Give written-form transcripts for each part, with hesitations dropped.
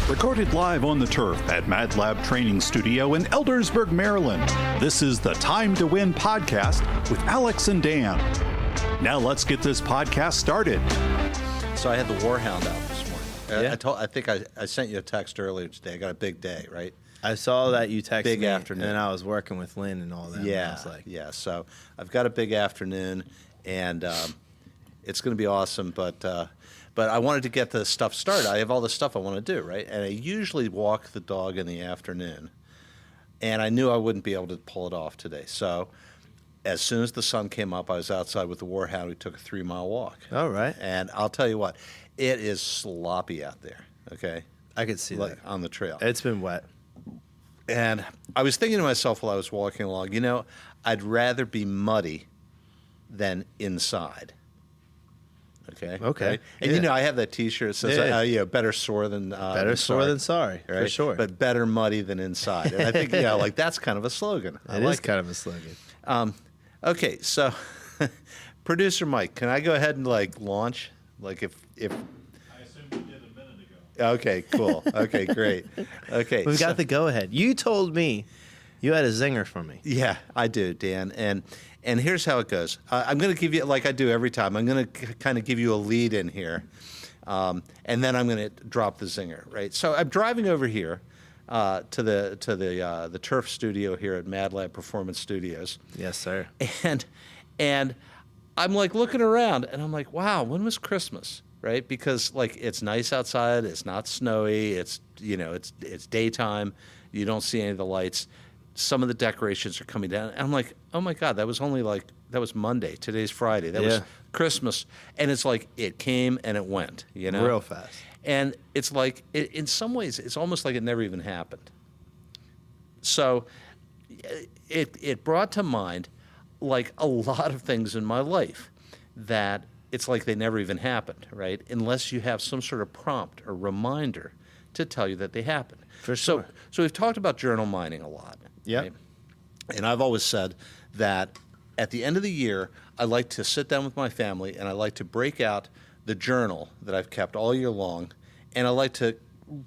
Recorded live on the turf at Mad Lab Training Studio in Eldersburg, Maryland. This is the Time to Win podcast with Alex and Dan. Now let's get this podcast started. So I had the Warhound out this morning. Yeah. I think I sent you a text earlier today. I got a big day, right? I saw that you texted Big me, afternoon. and I was working with Lynn and all that. Yeah, and I was like, yeah. So I've got a big afternoon, and it's going to be awesome. But I wanted to get the stuff started. I have all the stuff I want to do, right? And I usually walk the dog in the afternoon, and I knew I wouldn't be able to pull it off today. So as soon as the sun came up, I was outside with the Warhound. We took a 3-mile walk. all right. And I'll tell you what, it is sloppy out there, okay? I could see that. On the trail. It's been wet. And I was thinking to myself while I was walking along, I'd rather be muddy than inside. Okay. Right? And Yeah. I have that T-shirt that says, better sore than Better sore than sorry, right? for sure. But better muddy than inside. And I think, that's kind of a slogan. It is kind of a slogan. Okay, so producer Mike, can I go ahead and launch? If I assumed you did a minute ago. Okay, cool. Okay, great. Okay, We've got the go-ahead. You told me you had a zinger for me. Yeah, I do, Dan. And here's how it goes. I'm going to give you, like I do every time, I'm going to kind of give you a lead in here, and then I'm going to drop the zinger, right? So I'm driving over here to the turf studio here at Mad Lab Performance Studios. Yes, sir. And I'm looking around, and I'm like, wow, when was Christmas, right? Because it's nice outside, it's not snowy, it's daytime, you don't see any of the lights. Some of the decorations are coming down, and I'm like, oh my God, that was only that was Monday. Today's Friday. That was Christmas, and it's it came and it went, Real fast. And it's in some ways, it's almost like it never even happened. So it brought to mind a lot of things in my life that it's they never even happened, right? Unless you have some sort of prompt or reminder to tell you that they happened. For sure. So we've talked about journal mining a lot. Yeah. Right? And I've always said that at the end of the year, I like to sit down with my family and I like to break out the journal that I've kept all year long, and I like to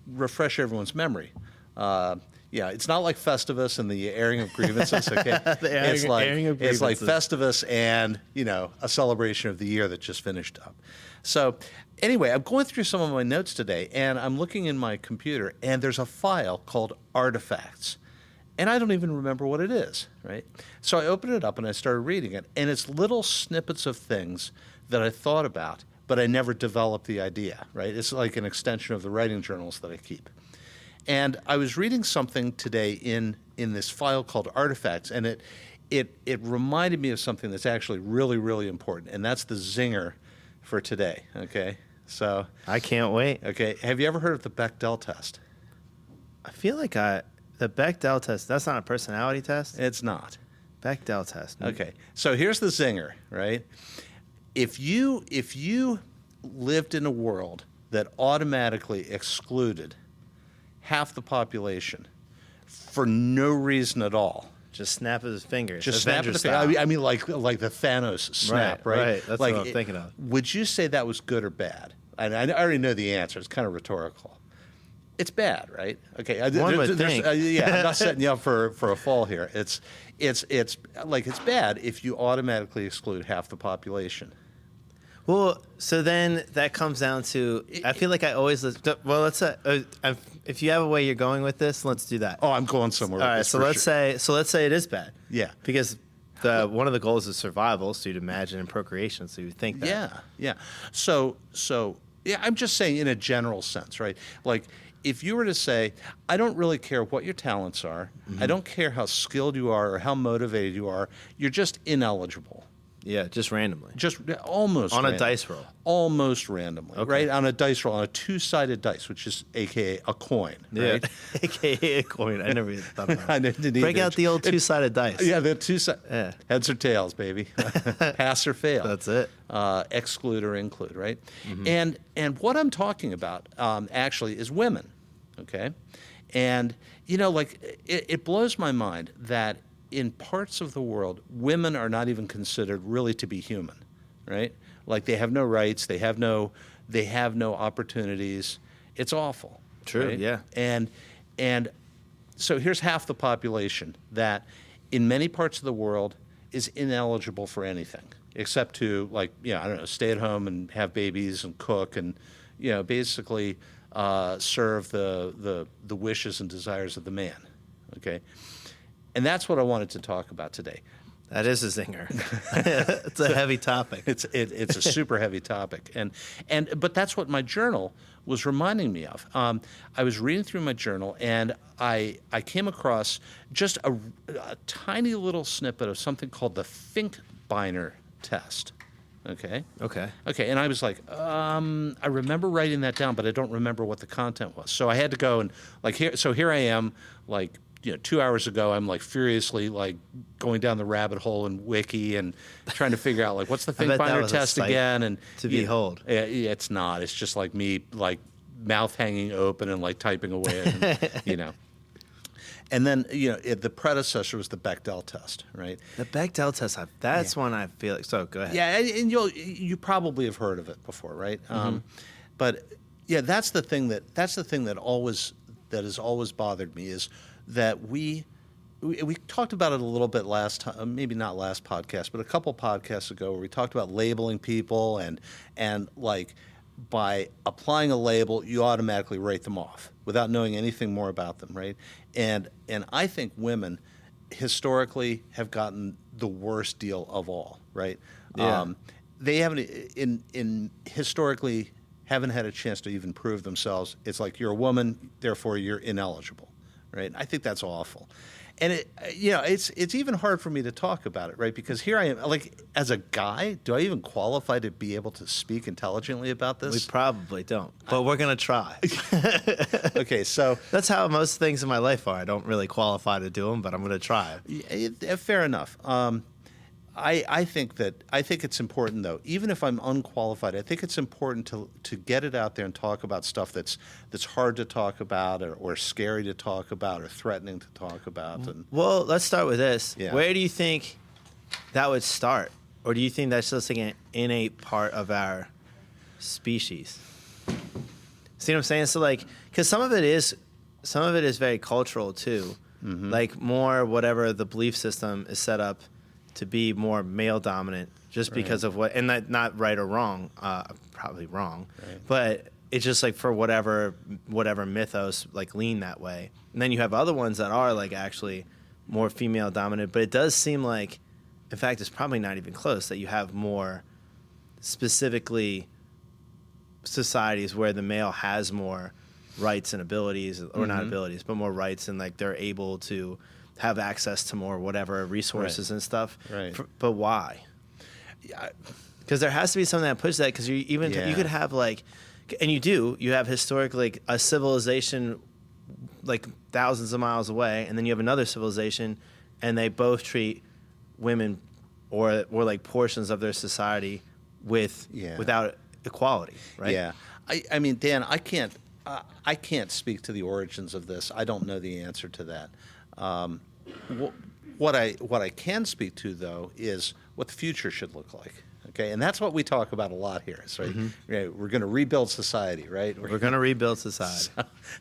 refresh everyone's memory. It's not like Festivus and the airing of grievances. Okay, airing of grievances. It's like Festivus and a celebration of the year that just finished up. So anyway, I'm going through some of my notes today, and I'm looking in my computer, and there's a file called Artifacts. And I don't even remember what it is, right? So I opened it up and I started reading it, and it's little snippets of things that I thought about, but I never developed the idea, right? It's like an extension of the writing journals that I keep. And I was reading something today in this file called Artifacts, and it reminded me of something that's actually really, really important, and that's the zinger for today, okay? So I can't wait. Okay, have you ever heard of the Bechdel test? I feel like the Bechdel test, that's not a personality test? It's not. Bechdel test. Okay, so here's the zinger, right? If you lived in a world that automatically excluded half the population for no reason at all, Just snap of his fingers. just snap Avengers the finger. style. I mean, like the Thanos snap, right? Right. That's what I'm thinking of. Would you say that was good or bad? And I already know the answer. It's kind of rhetorical. It's bad, right? Okay. One would think. I'm not setting you up for a fall here. It's bad if you automatically exclude half the population. Well, so then that comes down to, I feel like I always, let's say, if you have a way you're going with this, let's do that. Oh, I'm going somewhere. All with right, this so for let's say it is bad. Yeah. Because one of the goals is survival, so you'd imagine and procreation, so you'd think that. Yeah. So I'm just saying in a general sense, right? If you were to say, I don't really care what your talents are, I don't care how skilled you are or how motivated you are, you're just ineligible. Yeah, just randomly. Just almost On a random. dice roll. Almost randomly, Okay. right? On a dice roll, on a two-sided dice, which is AKA a coin, right? Yeah. AKA a coin. I never even thought about I it. didn't Break either. out the old two-sided dice. Yeah, the two-sided. Yeah. Heads or tails, baby. Pass or fail. That's it. Exclude or include, right? And what I'm talking about actually is women, okay? And, it blows my mind that in parts of the world, women are not even considered really to be human, right? Like they have no rights, they have no opportunities. It's awful. True, right? yeah. And so here's half the population that in many parts of the world is ineligible for anything except to, like, I don't know, stay at home and have babies and cook and, basically serve the wishes and desires of the man. Okay. And that's what I wanted to talk about today. That is a zinger. It's a heavy topic. It's a super heavy topic, but that's what my journal was reminding me of. I was reading through my journal, and I came across just a tiny little snippet of something called the Finkbeiner test. Okay. And I was like, I remember writing that down, but I don't remember what the content was. So I had to go and here I am, 2 hours ago, I'm furiously going down the rabbit hole in Wiki and trying to figure out what's the Finkbeiner test again. And to behold, it's not. It's just me mouth hanging open and typing away, and, And then the predecessor was the Bechdel test, right? The Bechdel test. That's one I feel like. So go ahead. Yeah, and you probably have heard of it before, right? But yeah, that's the thing that has always bothered me is that we talked about it a little bit last time, maybe not last podcast, but a couple podcasts ago, where we talked about labeling people and by applying a label, you automatically write them off without knowing anything more about them, right? And I think women historically have gotten the worst deal of all, right? Yeah. They haven't historically haven't had a chance to even prove themselves. It's you're a woman, therefore you're ineligible. Right? I think that's awful. And it's even hard for me to talk about it, right? Because here I am, as a guy, do I even qualify to be able to speak intelligently about this? We probably don't, but we're going to try. Okay, so that's how most things in my life are. I don't really qualify to do them, but I'm going to try. Fair enough. I think it's important, though, even if I'm unqualified, I think it's important to get it out there and talk about stuff that's hard to talk about or scary to talk about or threatening to talk about. And well, let's start with this. Yeah. Where do you think that would start? Or do you think that's just an innate part of our species? See what I'm saying? So because some of it is very cultural too. Mm-hmm. More whatever the belief system is set up to be more male dominant, just because of and that not right or wrong, probably wrong, but it's just for whatever mythos lean that way. And then you have other ones that are actually more female dominant, but it does seem in fact, it's probably not even close, that you have more specifically societies where the male has more rights and abilities, or not abilities, but more rights, and they're able to have access to more whatever resources and stuff. Right. But why? Because there has to be something that pushes that. Because you could have and you have historically a civilization thousands of miles away, and then you have another civilization, and they both treat women or portions of their society without equality, right? Yeah. I mean, Dan, I can't speak to the origins of this. I don't know the answer to that. What I can speak to, though, is what the future should look like. Okay, and that's what we talk about a lot here. So we're going to rebuild society, right? We're going to rebuild society.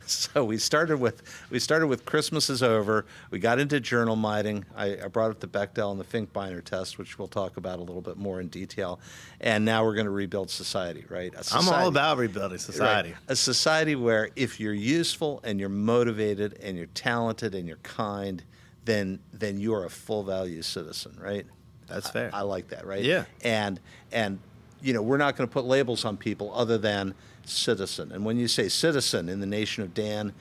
So we started with Christmas is over. We got into journal mining. I brought up the Bechdel and the Finkbeiner test, which we'll talk about a little bit more in detail. And now we're going to rebuild society, right? I'm all about rebuilding society. Right? A society where if you're useful and you're motivated and you're talented and you're kind, then you are a full value citizen, right? That's fair. I like that, right? Yeah. And we're not going to put labels on people other than citizen. And when you say citizen in the nation of Dan,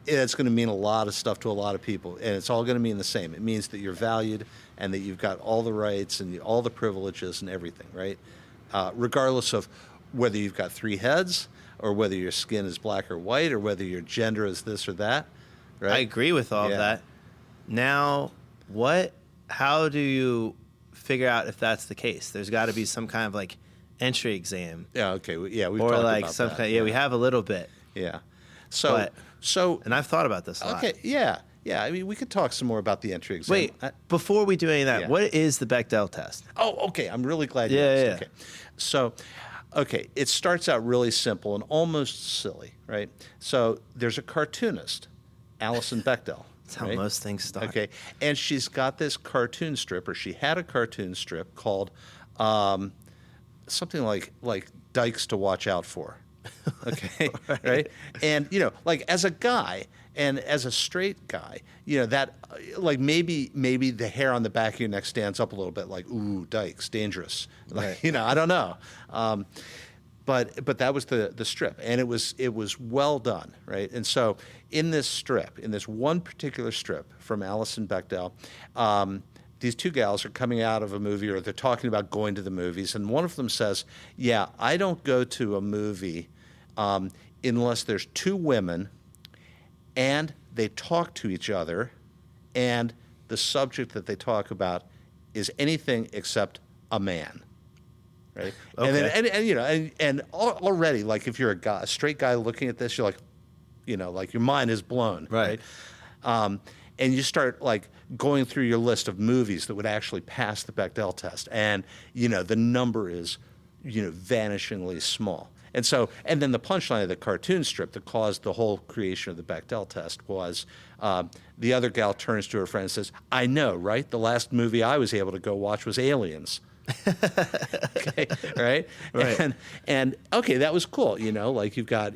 it's going to mean a lot of stuff to a lot of people, and it's all going to mean the same. It means that you're valued and that you've got all the rights and all the privileges and everything, right? Regardless of whether you've got 3 heads or whether your skin is black or white or whether your gender is this or that, right? I agree with all of that. Now, how do you figure out if that's the case? There's got to be some kind of entry exam. Yeah. Okay. Yeah. We've or talked about some that. kind. Yeah, we have a little bit. Yeah. So and I've thought about this a lot. Okay. Yeah. Yeah. I mean, we could talk some more about the entry exam. Wait, before we do any of that, what is the Bechdel test? Oh, okay. I'm really glad you asked. Okay. So Okay, it starts out really simple and almost silly, right? So there's a cartoonist, Alison Bechdel. That's how right? most things start. Okay, and she's got this cartoon strip, or she had a cartoon strip called something like Dykes to Watch Out For. Okay, right? And like as a guy and as a straight guy, that like maybe the hair on the back of your neck stands up a little bit, like ooh, Dykes, dangerous. Like, I don't know. But that was the strip, and it was well done, right? And so in this one particular strip from Alison Bechdel, these two gals are coming out of a movie, or they're talking about going to the movies, and one of them says, "Yeah, I don't go to a movie unless there's two women, and they talk to each other, and the subject that they talk about is anything except a man." Right. Okay. And then already, like, if you're a straight guy looking at this, you're like, like your mind is blown. Right. And you start like going through your list of movies that would actually pass the Bechdel test, and the number is vanishingly small. And then the punchline of the cartoon strip that caused the whole creation of the Bechdel test was the other gal turns to her friend and says, "I know, right? The last movie I was able to go watch was Aliens." Okay, right? And okay, that was cool. Like you've got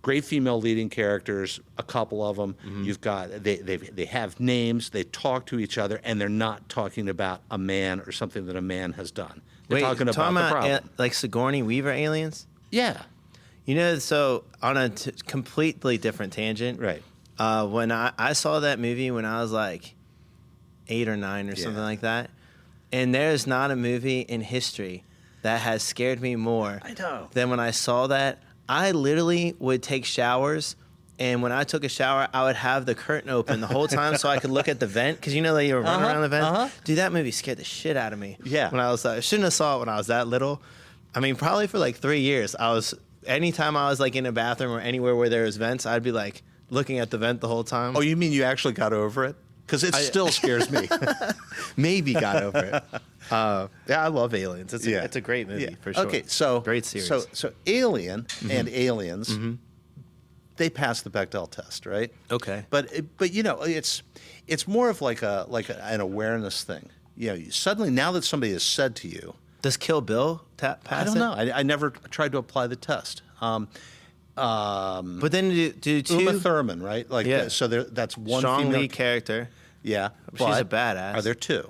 great female leading characters, a couple of them. Mm-hmm. You've got they have names, they talk to each other, and they're not talking about a man or something that a man has done. They're talking about the problem. Like Sigourney Weaver aliens? Yeah. So on a completely different tangent, right? When I saw that movie when I was like 8 or 9 or something like that, and there's not a movie in history that has scared me more than when I saw that. I literally would take showers, and when I took a shower, I would have the curtain open the whole time so I could look at the vent, because you were running around the vent. Dude, that movie scared the shit out of me. Yeah. When I shouldn't have saw it when I was that little. I mean, probably for like 3 years, anytime I was like in a bathroom or anywhere where there was vents, I'd be like looking at the vent the whole time. Oh, you mean you actually got over it? Because it still scares me. Maybe got over it. Yeah, I love Aliens. It's a great movie for sure. Okay, so great series. So Alien and Aliens, they pass the Bechdel test, right? Okay. But it's more of like an awareness thing. Suddenly now that somebody has said to you, does Kill Bill pass it? I don't know. I never tried to apply the test. But then do two Uma Thurman, right? Like, yeah. So that's one strong female lead character. Yeah, she's a badass. Are there two?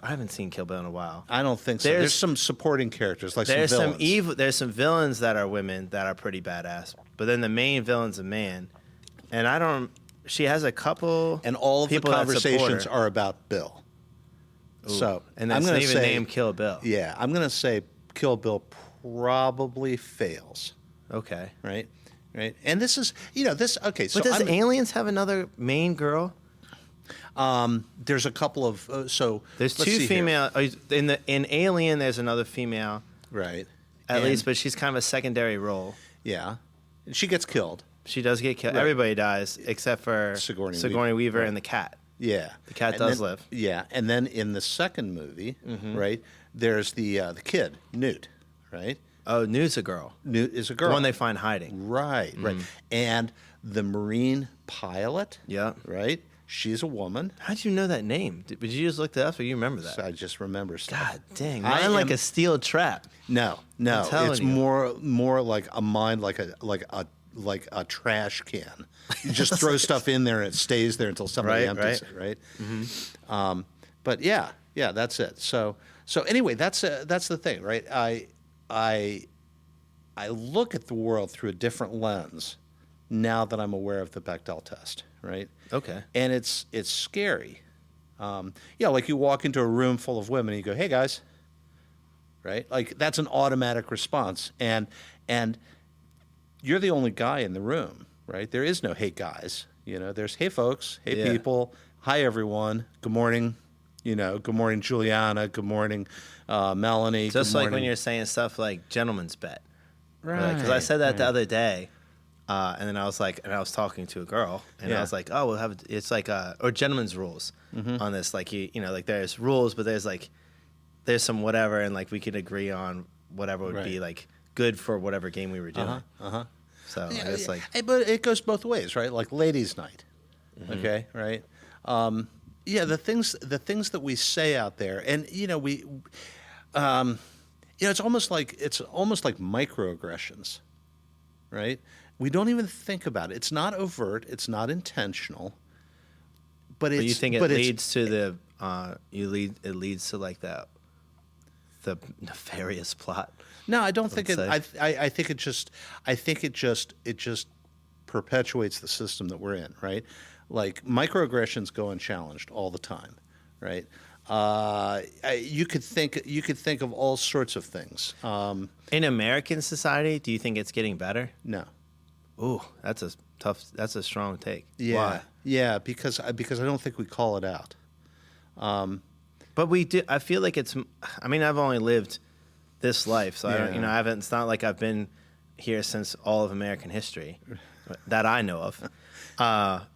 I haven't seen Kill Bill in a while. I don't think so. There's some supporting characters, like there's some villains. There's some villains that are women that are pretty badass, but then the main villain's a man, and she has a couple, and all of the people conversations are about Bill. Ooh. So, and that's not even named Kill Bill. Yeah, I'm going to say Kill Bill probably fails. Okay. Right. And this is, this. Okay. So but does Aliens have another main girl? There's a couple of there's two female in Alien. There's another female, right? At least, but she's kind of a secondary role. Yeah, and she gets killed. She does get killed. Right. Everybody dies except for Sigourney Weaver and the cat. Yeah, the cat does live. Yeah, and then in the second movie, right, there's the kid Newt, right? Oh, Newt's a girl. Newt is a girl. The one they find hiding. Right, right. And the Marine pilot, yeah, right? She's a woman. How'd you know that name? Did you just look that up, or you remember that? So I just remember stuff. God dang, mine like a steel trap. No, it's more like a mind, like a trash can. You just throw stuff in there and it stays there until somebody empties it, right? Mm-hmm. But yeah, that's it. So anyway, that's the thing, right? I look at the world through a different lens now that I'm aware of the Bechdel test, right? Okay. And it's scary. Like you walk into a room full of women and you go, "Hey guys," right? Like that's an automatic response, and you're the only guy in the room, right? There is no "Hey guys," There's "Hey folks," "Hey people," "Hi everyone," "Good morning," "Good morning Juliana," "Good morning Melanie." Just good like morning. when you're saying stuff like "gentleman's bet," right? Because I said that the other day. And then I was like, and I was talking to a girl, and I was like, oh, we'll have it's like or gentleman's rules on this, like like there's rules, but there's like there's some whatever, and like we could agree on whatever would be like good for whatever game we were doing. So I guess like, but it goes both ways, right? Like ladies' night, okay, right? The things that we say out there, and it's almost like microaggressions, right? We don't even think about it. It's not overt. It's not intentional. But you think it leads to the it leads to like the nefarious plot? No, I don't think it. I think it just perpetuates the system that we're in, right? Like microaggressions go unchallenged all the time, right? You could think of all sorts of things. In American society, do you think it's getting better? No. Ooh, that's a strong take. Yeah. Why? Yeah, because I don't think we call it out. But we do. I feel like it's. I mean, I've only lived this life, so I don't. I haven't. It's not like I've been here since all of American history that I know of.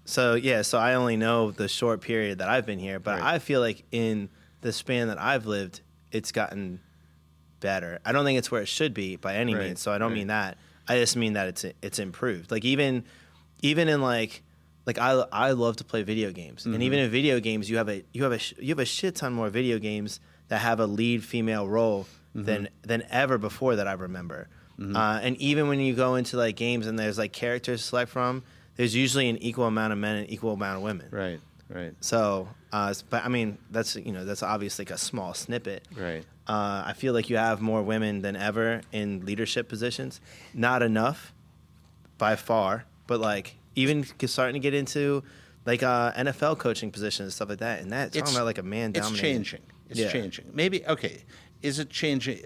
So I only know the short period that I've been here. But I feel like in the span that I've lived, it's gotten better. I don't think it's where it should be by any means. So I don't mean that. I just mean that it's improved. Like even in like I love to play video games, and even in video games, you have a shit ton more video games that have a lead female role than ever before that I remember. And even when you go into like games and there's like characters to select from, there's usually an equal amount of men and equal amount of women. Right. So, but I mean, that's obviously like a small snippet. Right. I feel like you have more women than ever in leadership positions. Not enough, by far, but like even starting to get into like NFL coaching positions and stuff like that. And that's talking about like a man dominating. It's changing. It's changing. Maybe is it changing?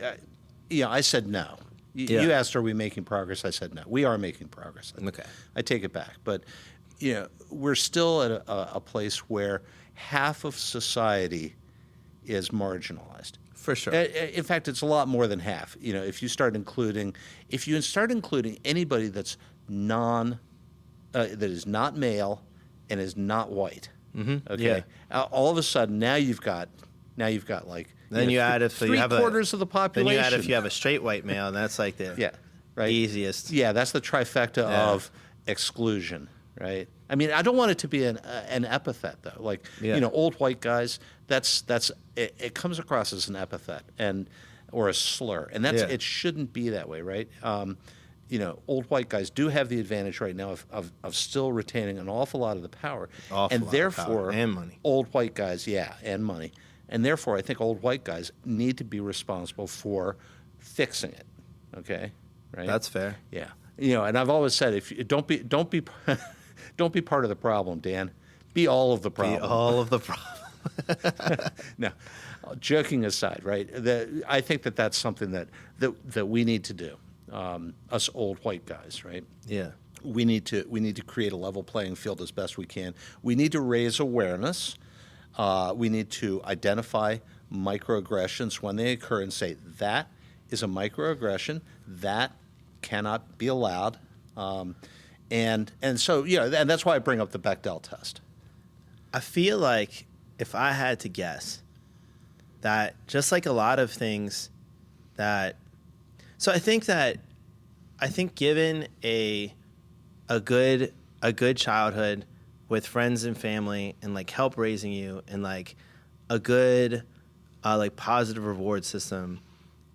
I said no. You asked, are we making progress? I said no. We are making progress. Okay. I take it back, but we're still at a place where half of society is marginalized. For sure. In fact, it's a lot more than half. If you start including anybody that's that is not male and is not white. Okay. All of a sudden, now you've got like. Then you add if you have three-quarters of the population. Then you add if you have a straight white male, and that's like the easiest. Yeah, that's the trifecta of exclusion, right? I mean, I don't want it to be an epithet though. Like old white guys. It comes across as an epithet or a slur, and it shouldn't be that way, right? Old white guys do have the advantage right now of still retaining an awful lot of the power, and therefore and money. Old white guys, and money. And therefore, I think old white guys need to be responsible for fixing it. Okay, right? That's fair. Yeah, and I've always said, if you don't be don't be part of the problem, Dan. Be all of the problem. Be all of the problem. No, joking aside, right? I think that's something that we need to do. Us old white guys, right? Yeah. We need to create a level playing field as best we can. We need to raise awareness. We need to identify microaggressions when they occur and say that is a microaggression that cannot be allowed, and so and that's why I bring up the Bechdel test. I feel like if I had to guess, that just like a lot of things that, so I think given a good childhood with friends and family and like help raising you and like a good like positive reward system,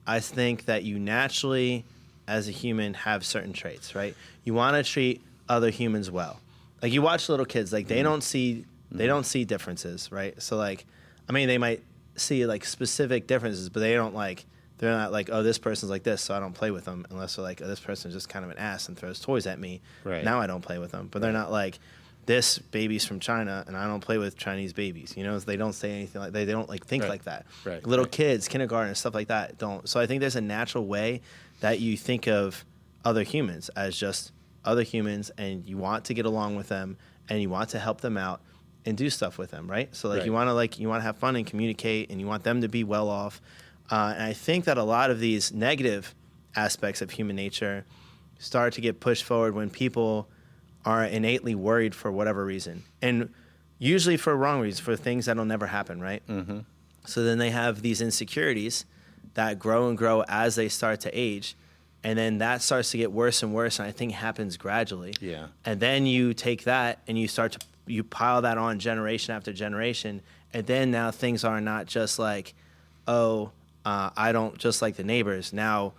I think that you naturally as a human have certain traits, right? You want to treat other humans well. Like you watch little kids, like they don't see differences, right? So like, I mean, they might see like specific differences, but they're not like, oh, this person's like this, so I don't play with them, unless they're like, oh, this person's just kind of an ass and throws toys at me. Right. Now I don't play with them. But they're not like, this baby's from China and I don't play with Chinese babies. They don't say anything like they don't like think like that. Right. Little kids, kindergarten and stuff like that don't. So I think there's a natural way that you think of other humans as just other humans, and you want to get along with them and you want to help them out and do stuff with them, right? So like you want to have fun and communicate, and you want them to be well off. And I think that a lot of these negative aspects of human nature start to get pushed forward when people are innately worried for whatever reason, and usually for wrong reasons, for things that'll never happen, right? So then they have these insecurities that grow and grow as they start to age. And then that starts to get worse and worse, and I think happens gradually. Yeah. And then you take that and you pile that on generation after generation, and then now things are not just like, I don't just like the neighbors. Now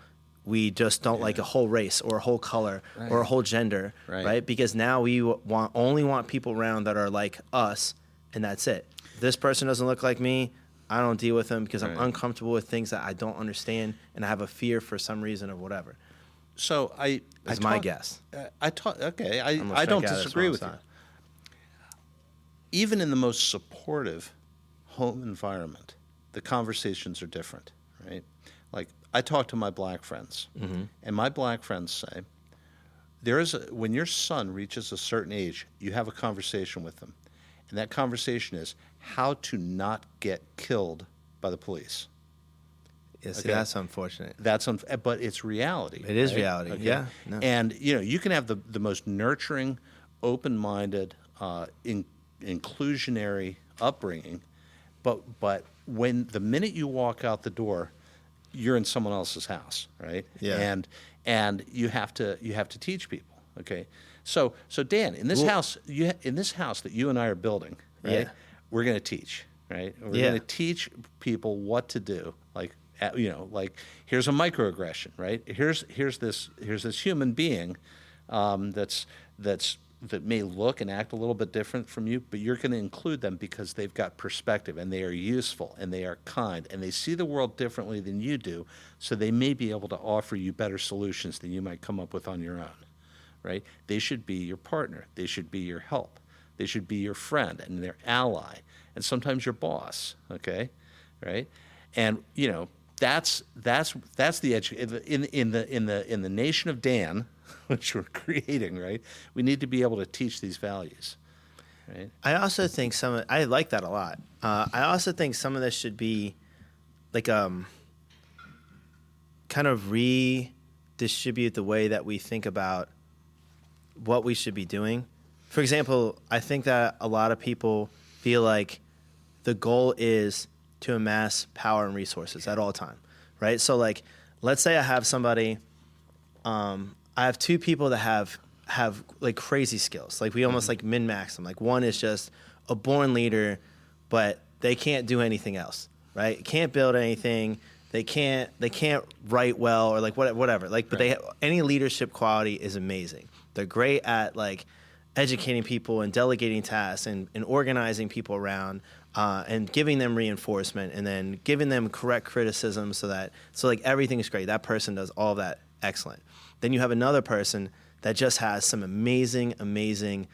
we just don't like a whole race or a whole color or a whole gender, right? Because now we only want people around that are like us, and that's it. This person doesn't look like me. I don't deal with them because I'm uncomfortable with things that I don't understand, and I have a fear for some reason or whatever. So That's my guess. I don't disagree with you. Even in the most supportive home environment, the conversations are different, right? Like I talk to my black friends, and my black friends say, when your son reaches a certain age, you have a conversation with them. And that conversation is how to not get killed by the police. Yeah, see, that's unfortunate. But it's reality. It is reality, yeah. No. And, you can have the most nurturing, open-minded, inclusionary upbringing, but when the minute you walk out the door, you're in someone else's house, right? Yeah. And you have to teach people, okay? So Dan, in this house that you and I are building, right? We're going to teach, right? We're going to teach people what to do, like here's a microaggression, right? Here's this human being that may look and act a little bit different from you, but you're going to include them because they've got perspective and they are useful and they are kind and they see the world differently than you do, so they may be able to offer you better solutions than you might come up with on your own. Right? They should be your partner. They should be your help. They should be your friend and their ally, and sometimes your boss. Okay, right? And that's the edge in the nation of Dan, which we're creating. Right? We need to be able to teach these values. Right? I also think I like that a lot. I also think some of this should be like kind of redistribute the way that we think about what we should be doing. For example, I think that a lot of people feel like the goal is to amass power and resources at all time, right? So like, let's say I have somebody, I have two people that have like crazy skills. Like we almost like min-max them. Like one is just a born leader, but they can't do anything else, right? Can't build anything. They can't write well or like whatever. Like, but any leadership quality is amazing. They're great at like educating people and delegating tasks and organizing people around and giving them reinforcement and then giving them correct criticism so like everything's great. That person does all of that excellent. Then you have another person that just has some amazing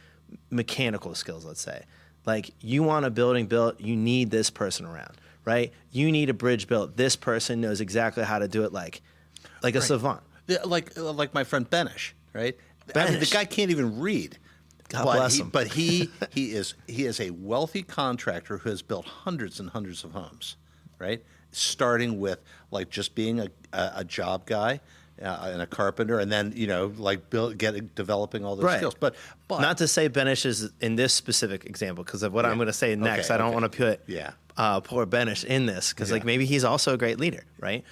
mechanical skills, let's say. Like you want a building built, you need this person around, right? You need a bridge built. This person knows exactly how to do it like a savant. Yeah, like my friend Benish, right? I mean, the guy can't even read. God bless him. But he is a wealthy contractor who has built hundreds and hundreds of homes, right? Starting with like just being a job guy and a carpenter, and then developing all those skills. But not to say Benish is in this specific example because of what I'm going to say next. Okay, I don't want to put poor Benish in this because like maybe he's also a great leader, right?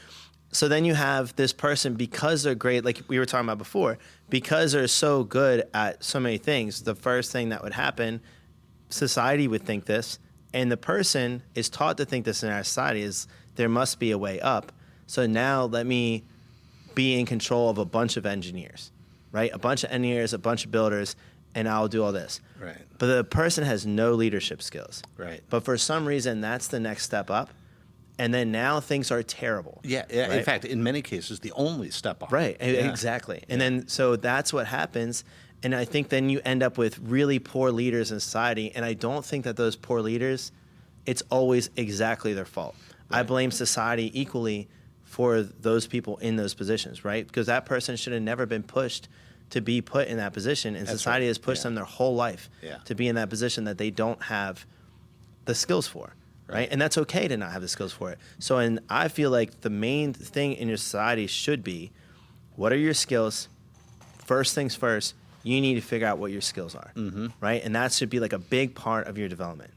So then you have this person, because they're great, like we were talking about before, because they're so good at so many things, the first thing that would happen, society would think this, and the person is taught to think this in our society is there must be a way up. So now let me be in control of a bunch of engineers, right? A bunch of engineers, a bunch of builders, and I'll do all this. Right. But the person has no leadership skills. Right. But for some reason, that's the next step up. And then now things are terrible. Yeah. Right? In fact, in many cases, the only step up. Right. Yeah. Exactly. And then so that's what happens. And I think then you end up with really poor leaders in society. And I don't think that those poor leaders, it's always exactly their fault. Right. I blame society equally for those people in those positions, right? Because that person should have never been pushed to be put in that position. And That's society right. has pushed them their whole life Yeah. to be in that position that they don't have the skills for. Right. And that's okay to not have the skills for it. So, and I feel like the main thing in your society should be, what are your skills? First things first, you need to figure out what your skills are. Mm-hmm. Right. And that should be like a big part of your development.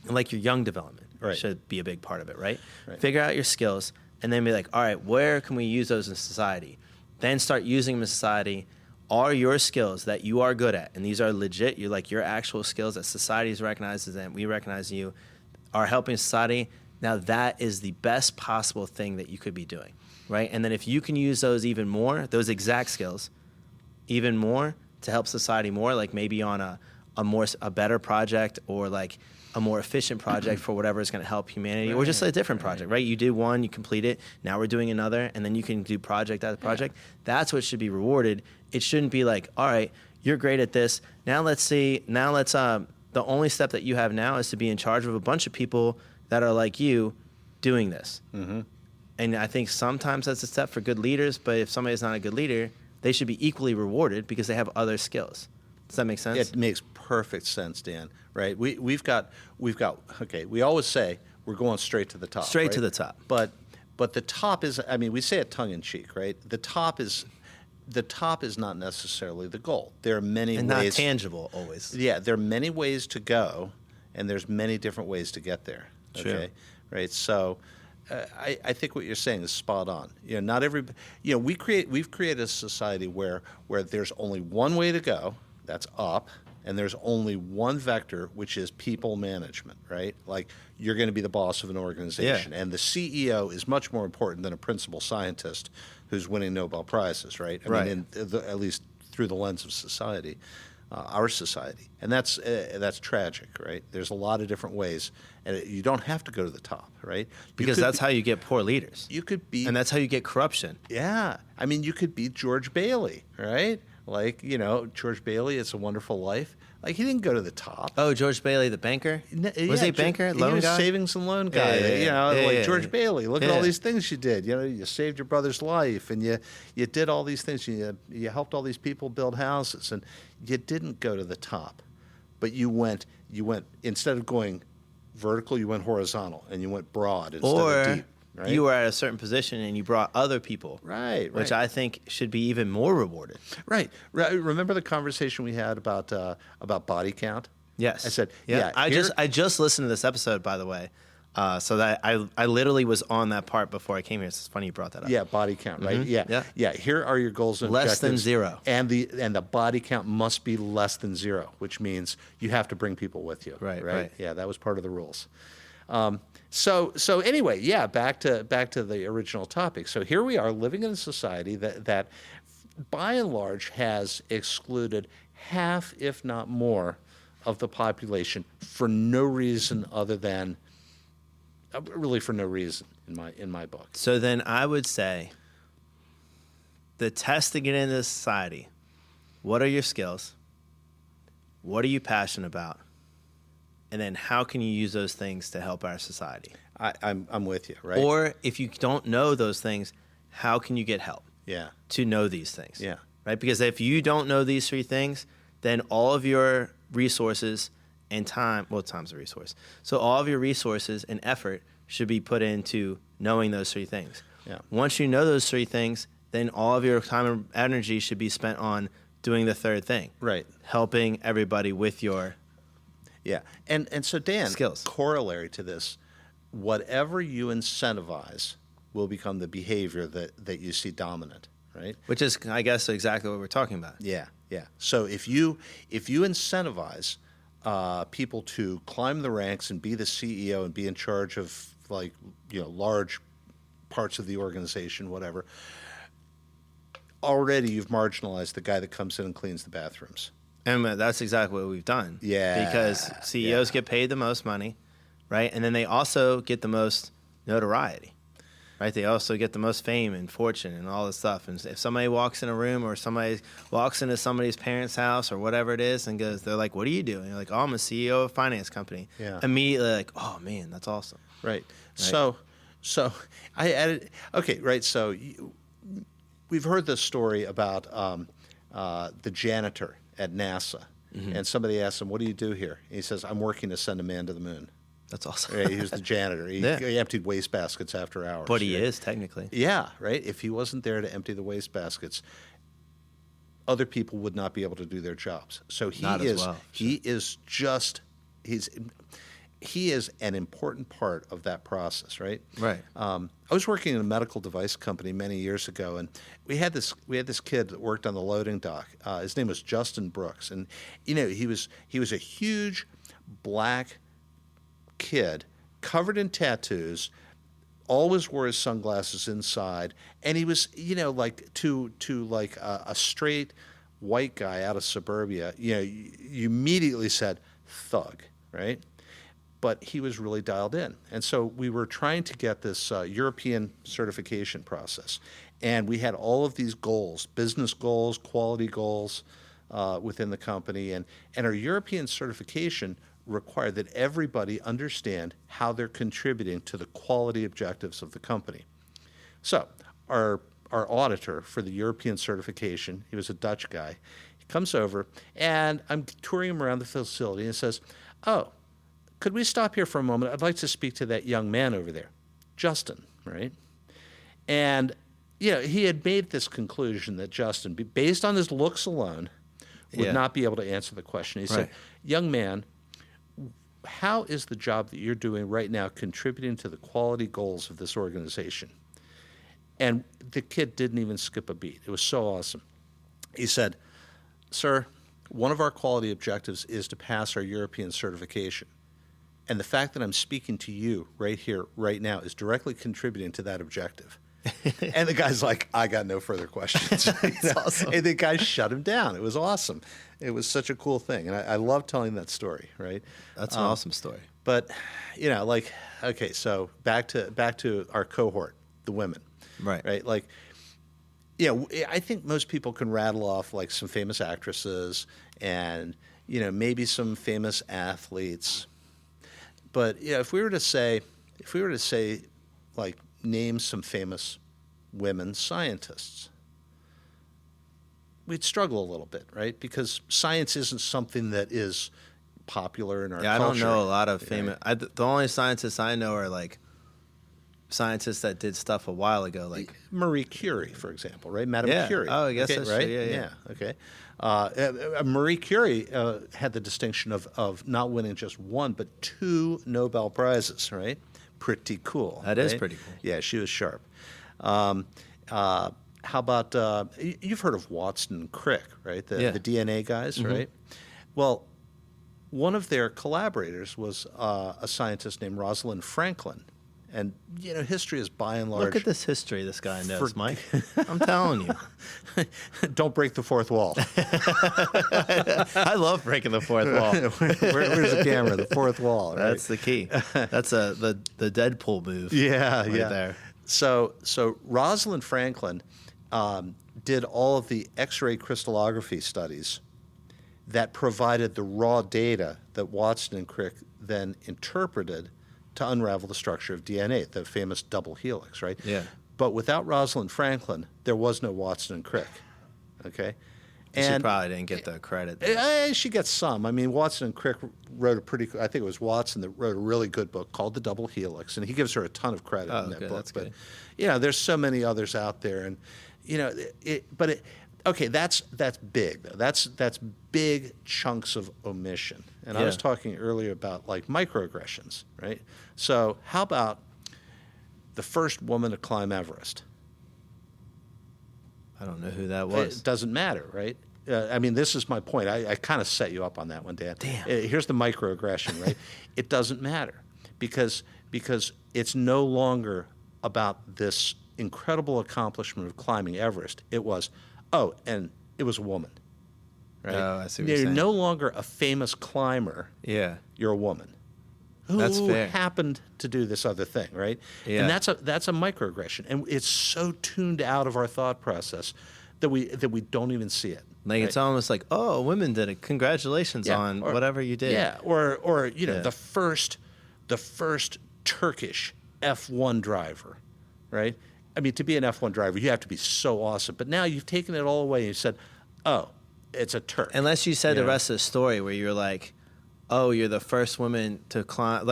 And like your young development Right. should be a big part of it, right? Right. Figure out your skills and then be like, all right, where can we use those in society? Then start using them in society. Are your skills that you are good at, and these are legit, you're like your actual skills that society recognizes and we recognize you, are helping society. Now that is the best possible thing that you could be doing, right? And then if you can use those even more, those exact skills, even more to help society more, like maybe on a better project or like a more efficient project for whatever is going to help humanity, or just a different project, right? You did one, you complete it, now we're doing another, and then you can do project after project. That's what should be rewarded. It shouldn't be like, all right, you're great at this. Now let's the only step that you have now is to be in charge of a bunch of people that are like you doing this. Mm-hmm. And I think sometimes that's a step for good leaders, but if somebody's not a good leader, they should be equally rewarded because they have other skills. Does that make sense? It makes perfect sense, Dan. Right? We've got. Okay, we always say we're going straight to the top. Straight right? to the top. But the top is. I mean, we say it tongue in cheek, right? The top is not necessarily the goal. There are many and ways. Not tangible always. Yeah, there are many ways to go, and there's many different ways to get there. True. Okay, right? So. I think what you're saying is spot on. Not every. We've created a society where there's only one way to go, that's up, and there's only one vector, which is people management, right? Like you're going to be the boss of an organization, and the CEO is much more important than a principal scientist who's winning Nobel Prizes, right? I mean, at least through the lens of society. Our society, and that's tragic, right? There's a lot of different ways, and you don't have to go to the top, right? Because that's how you get poor leaders. You could be, and that's how you get corruption. Yeah, I mean, you could be George Bailey, right? Like George Bailey, It's a Wonderful Life. Like he didn't go to the top. Oh, George Bailey, the banker? Was he a banker? He was savings and loan guy. George Bailey. Look at all these things you did. You saved your brother's life, and you did all these things. You helped all these people build houses, and you didn't go to the top, but you went instead of going vertical, you went horizontal, and you went broad instead of deep. Right? You were at a certain position and you brought other people, right? Which I think should be even more rewarded. Right. Remember the conversation we had about body count? Yes. I said, I just listened to this episode, by the way, so that I literally was on that part before I came here. It's funny you brought that up. Yeah, body count, right? Mm-hmm. Yeah. Here are your goals and less objectives. than 0, and the body count must be less than 0, which means you have to bring people with you. Right. Yeah, that was part of the rules. So anyway, yeah, back to the original topic. So here we are living in a society that by and large has excluded half, if not more, of the population for no reason other than really for no reason in my book. So then I would say the test to get into this society, what are your skills? What are you passionate about? And then how can you use those things to help our society? I'm with you, right? Or if you don't know those things, how can you get help to know these things? Yeah. Right? Because if you don't know these 3 things, then all of your resources and time, well, time's a resource. So all of your resources and effort should be put into knowing those 3 things. Yeah. Once you know those 3 things, then all of your time and energy should be spent on doing the 3rd thing. Right. Helping everybody with your and so Dan, skills. Corollary to this, whatever you incentivize will become the behavior that you see dominant, right? Which is, I guess, exactly what we're talking about. Yeah. So if you incentivize people to climb the ranks and be the CEO and be in charge of large parts of the organization, whatever, already you've marginalized the guy that comes in and cleans the bathrooms. And that's exactly what we've done. Yeah. Because CEOs get paid the most money, right? And then they also get the most notoriety, right? They also get the most fame and fortune and all this stuff. And if somebody walks in a room or somebody walks into somebody's parents' house or whatever it is and they're like, what do you do? And you're like, oh, I'm a CEO of a finance company. Yeah. Immediately like, oh, man, that's awesome. Right. So I added, okay, right. So we've heard this story about the janitor at NASA. Mm-hmm. And somebody asked him, what do you do here? And he says, I'm working to send a man to the moon. That's awesome. Right, he was the janitor. He emptied wastebaskets after hours. But he is, technically. Yeah, right? If he wasn't there to empty the wastebaskets, other people would not be able to do their jobs. So he's he is an important part of that process, right? Right. I was working in a medical device company many years ago, and we had this kid that worked on the loading dock. His name was Justin Brooks, and he was a huge black kid covered in tattoos. Always wore his sunglasses inside, and he was like to like a straight white guy out of suburbia. You immediately said thug, right? But he was really dialed in. And so we were trying to get this European certification process. And we had all of these goals, business goals, quality goals within the company. And our European certification required that everybody understand how they're contributing to the quality objectives of the company. So our auditor for the European certification, he was a Dutch guy, he comes over, and I'm touring him around the facility, and says, "Oh, could we stop here for a moment? I'd like to speak to that young man over there, Justin," right? And he had made this conclusion that Justin, based on his looks alone, would not be able to answer the question. He said, "Young man, how is the job that you're doing right now contributing to the quality goals of this organization?" And the kid didn't even skip a beat. It was so awesome. He said, "Sir, one of our quality objectives is to pass our European certification. And the fact that I'm speaking to you right here, right now, is directly contributing to that objective." And the guy's like, "I got no further questions." That's awesome. And the guy shut him down. It was awesome. It was such a cool thing. And I love telling that story, right? That's an awesome story. But, okay, so back to our cohort, the women. Right. Right? Like, I think most people can rattle off like some famous actresses and, maybe some famous athletes. But if we were to say, like, name some famous women scientists, we'd struggle a little bit, right? Because science isn't something that is popular in our culture. I don't know a lot of famous. The only scientists I know are like scientists that did stuff a while ago, like Marie Curie, for example, right? Madame Curie. Oh, I guess that's right. true. Yeah. Okay. Marie Curie had the distinction of not winning just one, but 2 Nobel Prizes, right? Pretty cool. That is pretty cool. Yeah, she was sharp. How about you've heard of Watson and Crick, right? The DNA guys, right? Well, one of their collaborators was a scientist named Rosalind Franklin. And, history is by and large... Look at this history this guy knows, Mike. I'm telling you. Don't break the fourth wall. I love breaking the fourth wall. Where's the camera? The fourth wall, right? That's the key. That's the Deadpool move. Yeah, right there. So Rosalind Franklin did all of the X-ray crystallography studies that provided the raw data that Watson and Crick then interpreted to unravel the structure of DNA, the famous double helix, right? Yeah. But without Rosalind Franklin, there was no Watson and Crick, okay? She probably didn't get the credit. She gets some. I mean, Watson and Crick wrote I think it was Watson that wrote a really good book called The Double Helix, and he gives her a ton of credit in that book. That's good. But, there's so many others out there, and, okay, that's big, though. That's big chunks of omission. And I was talking earlier about, like, microaggressions, right? So how about the first woman to climb Everest? I don't know who that was. It doesn't matter, right? I mean, this is my point. I kind of set you up on that one, Dan. Damn. Here's the microaggression, right? It doesn't matter because it's no longer about this incredible accomplishment of climbing Everest. It was, and it was a woman, right? Oh, I see what you're You're saying. no longer a famous climber. Yeah. You're a woman. That's Who fair. happened to do this other thing, right? Yeah. And that's a microaggression, and it's so tuned out of our thought process that we don't even see it. Like right? it's almost like, oh, women did it. Congratulations on whatever you did. Yeah, or the first Turkish F1 driver, right? I mean, to be an F1 driver, you have to be so awesome. But now you've taken it all away and you said, oh, it's a Turk. Unless you said the rest of the story where you're like, oh, you're the first woman to climb,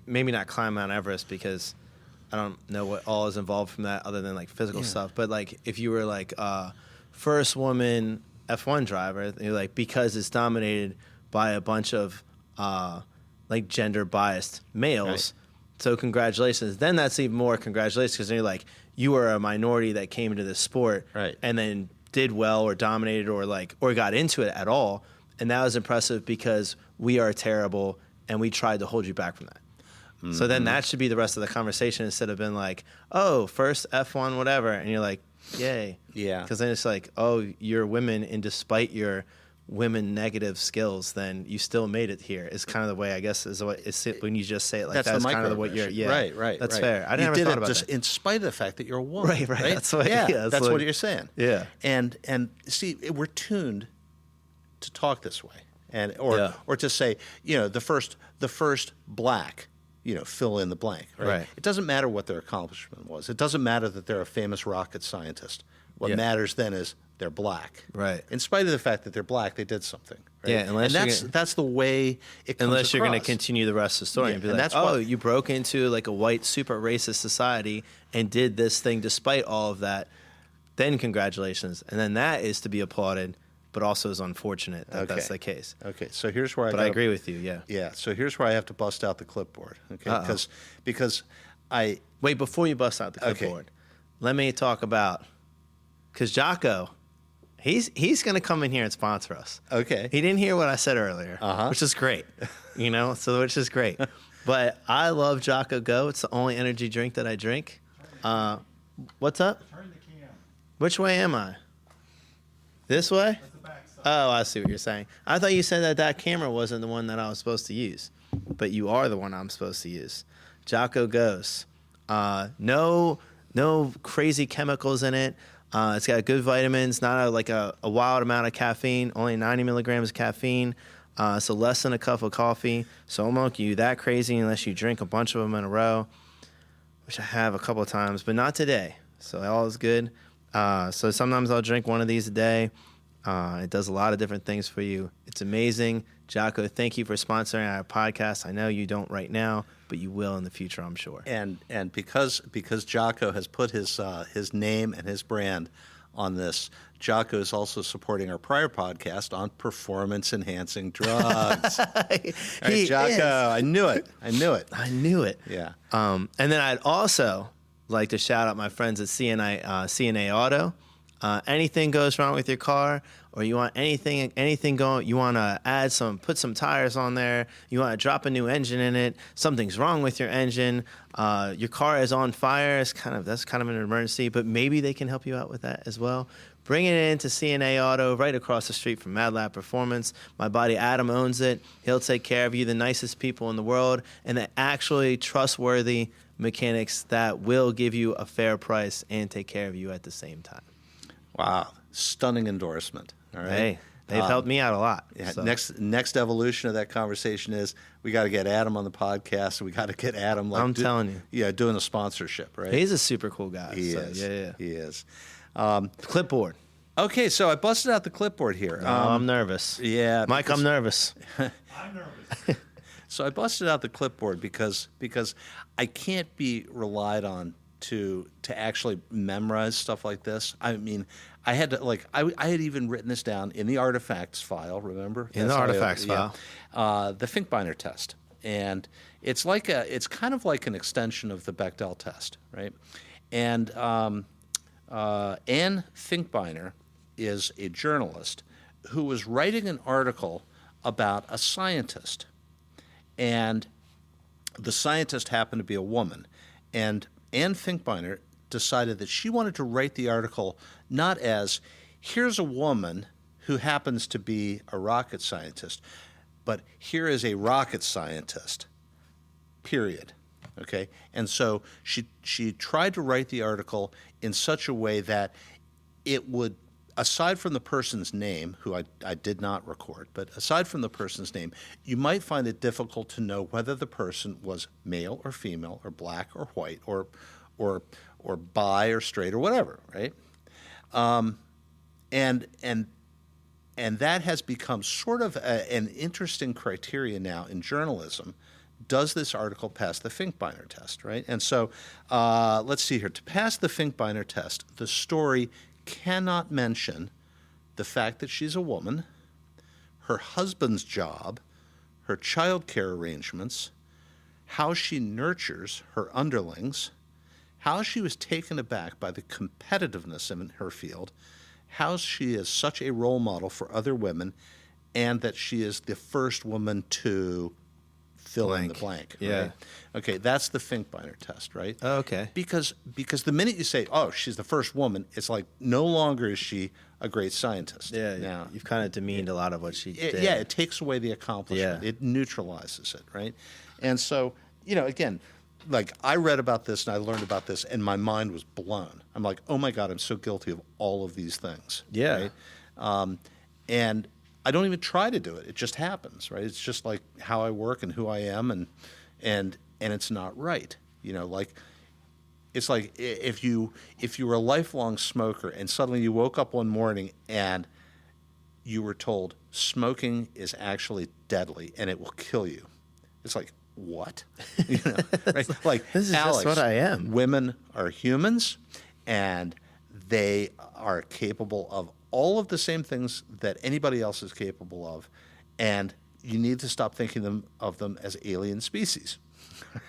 maybe not climb Mount Everest because I don't know what all is involved from that other than like physical stuff. But like if you were like first woman F1 driver, you're like, because it's dominated by a bunch of like gender biased males. So congratulations. Then that's even more congratulations because then you're like, you were a minority that came into this sport and then did well or dominated or got into it at all. And that was impressive because we are terrible and we tried to hold you back from that. Mm-hmm. So then that should be the rest of the conversation instead of being like, oh, first F1, whatever. And you're like, yay. Yeah. Because then it's like, oh, you're women, and despite your women negative skills, then you still made it here. Is kind of the way, I guess, is what it's when you just say it like that's kind of what you're. Yeah, right. That's fair. I never thought about that. In spite of the fact that you're a woman. Right. That's what. That's what you're saying. Yeah. And see, we're tuned to talk this way, or to say, the first black. Fill in the blank. Right. It doesn't matter what their accomplishment was. It doesn't matter that they're a famous rocket scientist. What matters then is they're black. Right. In spite of the fact that they're black, they did something. Right? Yeah. And that's the way it comes unless you're across. going to continue the rest of the story and be like, you broke into like a white super racist society and did this thing despite all of that. Then congratulations. And then that is to be applauded. But also is unfortunate that that's the case. Okay, so here's where I agree with you. Yeah. Yeah. So here's where I have to bust out the clipboard. Okay. Because I wait before you bust out the clipboard. Let me talk about because Jocko, he's going to come in here and sponsor us. Okay. He didn't hear what I said earlier, which is great. Which is great. But I love Jocko Go. It's the only energy drink that I drink. What's up? Turn the can. Which way am I? This way? That's the back side. Oh, I see what you're saying. I thought you said that camera wasn't the one that I was supposed to use, but you are the one I'm supposed to use. Jocko Goes. No crazy chemicals in it. It's got good vitamins, not a wild amount of caffeine, only 90 milligrams of caffeine, so less than a cup of coffee. So it won't make you that crazy unless you drink a bunch of them in a row, which I have a couple of times, but not today. So all is good. So sometimes I'll drink one of these a day. It does a lot of different things for you. It's amazing. Jocko, thank you for sponsoring our podcast. I know you don't right now, but you will in the future, I'm sure. And because Jocko has put his name and his brand on this, Jocko is also supporting our prior podcast on performance-enhancing drugs. Jocko, is. I knew it. I knew it. Yeah. And then I'd also like to shout out my friends at CNA Auto. Anything goes wrong with your car, or you want anything going, you want to put some tires on there, you want to drop a new engine in it, something's wrong with your engine, your car is on fire, that's kind of an emergency, but maybe they can help you out with that as well. Bring it in to CNA Auto right across the street from Mad Lab Performance. My buddy Adam owns it. He'll take care of you, the nicest people in the world, and they're actually trustworthy mechanics that will give you a fair price and take care of you at the same time. Wow. Stunning endorsement. All right. Hey, they've helped me out a lot. Yeah, so. Next evolution of that conversation is we got to get Adam on the podcast. We got to get Adam telling you. Yeah, doing a sponsorship, right? He's a super cool guy. He is. Yeah. He is. Clipboard. Okay, so I busted out the clipboard here. I'm nervous. Yeah. Mike, I'm nervous. I'm nervous. So I busted out the clipboard because I can't be relied on to actually memorize stuff like this. I mean, I had to I had even written this down in the artifacts file. Remember? In the artifacts file, the Finkbeiner test, and it's kind of like an extension of the Bechdel test, right? And Anne Finkbeiner is a journalist who was writing an article about a scientist, and the scientist happened to be a woman, and Anne Finkbeiner decided that she wanted to write the article not as, here's a woman who happens to be a rocket scientist, but here is a rocket scientist, period. Okay? And so she tried to write the article in such a way that it would, aside from the person's name, who I did not record, but aside from the person's name, you might find it difficult to know whether the person was male or female or black or white or bi or straight or whatever, right? And that has become sort of an interesting criteria now in journalism. Does this article pass the Finkbeiner test, right? And so let's see here. To pass the Finkbeiner test, the story cannot mention the fact that she's a woman, her husband's job, her child care arrangements, how she nurtures her underlings, how she was taken aback by the competitiveness in her field, how she is such a role model for other women, and that she is the first woman to fill in the blank. Yeah. Right? Okay, that's the Finkbeiner test, right? Oh, okay. Because the minute you say, "Oh, she's the first woman," it's like no longer is she a great scientist. Yeah. Now, You've kind of demeaned a lot of what she did. yeah, it takes away the accomplishment. Yeah. It neutralizes it, right? And so, again, like I read about this and I learned about this and my mind was blown. I'm like, oh my God, I'm so guilty of all of these things. Yeah. Right? And I don't even try to do it. It just happens, right? It's just like how I work and who I am, and it's not right. Like it's like if you were a lifelong smoker and suddenly you woke up one morning and you were told smoking is actually deadly and it will kill you. It's like, what? Right? Like, this is Alex, just what I am. Women are humans, and they are capable of all of the same things that anybody else is capable of, and you need to stop thinking of them as alien species,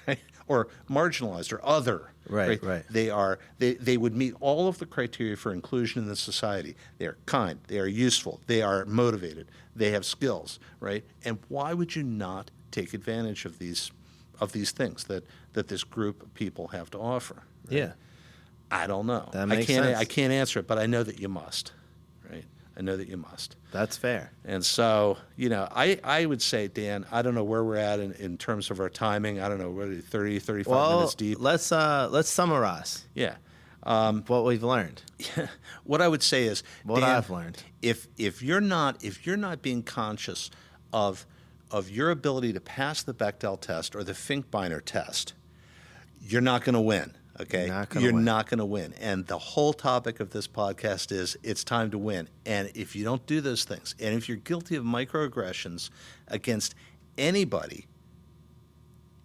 right? Or marginalized or other. Right. They would meet all of the criteria for inclusion in the society. They are kind. They are useful. They are motivated. They have skills, right? And why would you not take advantage of these things that this group of people have to offer? Right? Yeah. I don't know. That makes sense. I can't answer it, but I know that you must. Right? I know that you must. That's fair. And so, I would say, Dan, I don't know where we're at in terms of our timing. I don't know, what are 30, 35 minutes deep? Let's summarize. Yeah. What we've learned. What I would say is, What Dan, I've learned. If you're not being conscious of your ability to pass the Bechdel test or the Finkbeiner test, you're not going to win. Okay, you're not going to win. And the whole topic of this podcast is it's time to win. And if you don't do those things, and if you're guilty of microaggressions against anybody,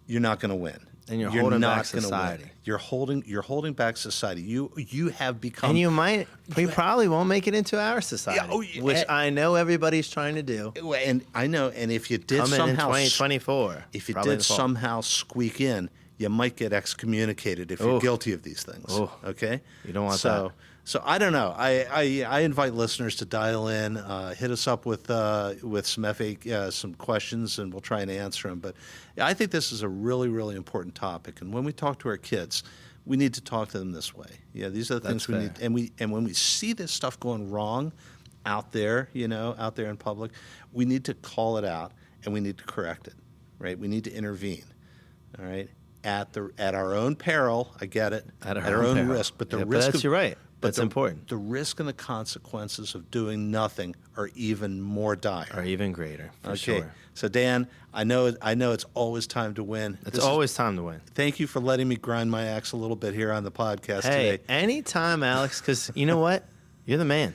you're not going to win. And you're You're holding not back gonna society. win. You're holding back society. You have become. And we probably won't make it into our society, which I know everybody's trying to do. And I know. And if you did Coming somehow, in 2024, if you probably did the fall. somehow squeak in, you might get excommunicated if you're guilty of these things. Oh. Okay, You don't want that. So I don't know. I invite listeners to dial in, hit us up with some some questions, and we'll try and answer them. But I think this is a really, really important topic. And when we talk to our kids, we need to talk to them this way. Yeah, these are the things we need. And when we see this stuff going wrong out there, out there in public, we need to call it out and we need to correct it. Right? We need to intervene. All right. At our own peril, I get it. At our own risk, but you're right. That's important. The risk and the consequences of doing nothing are even more dire. Or even greater, for okay. sure. So Dan, I know it's always time to win. It's always time to win. Thank you for letting me grind my axe a little bit here on the podcast today. Anytime, Alex, because you know what? You're the man.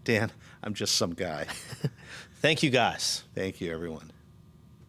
Dan, I'm just some guy. Thank you, guys. Thank you, everyone.